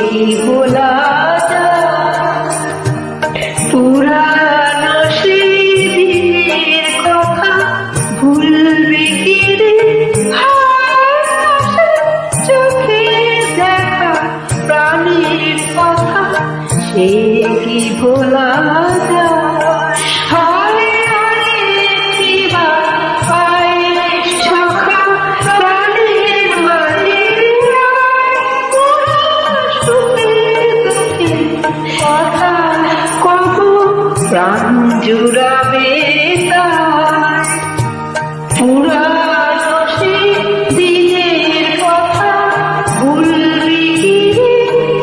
কি ভোলা পুরানো স্মৃতির কথা ভুলবে কি রে? চোখে দেখা প্রাণীর কথা সে কি ভোলা প্রাণ জুড়াবে তার পুরা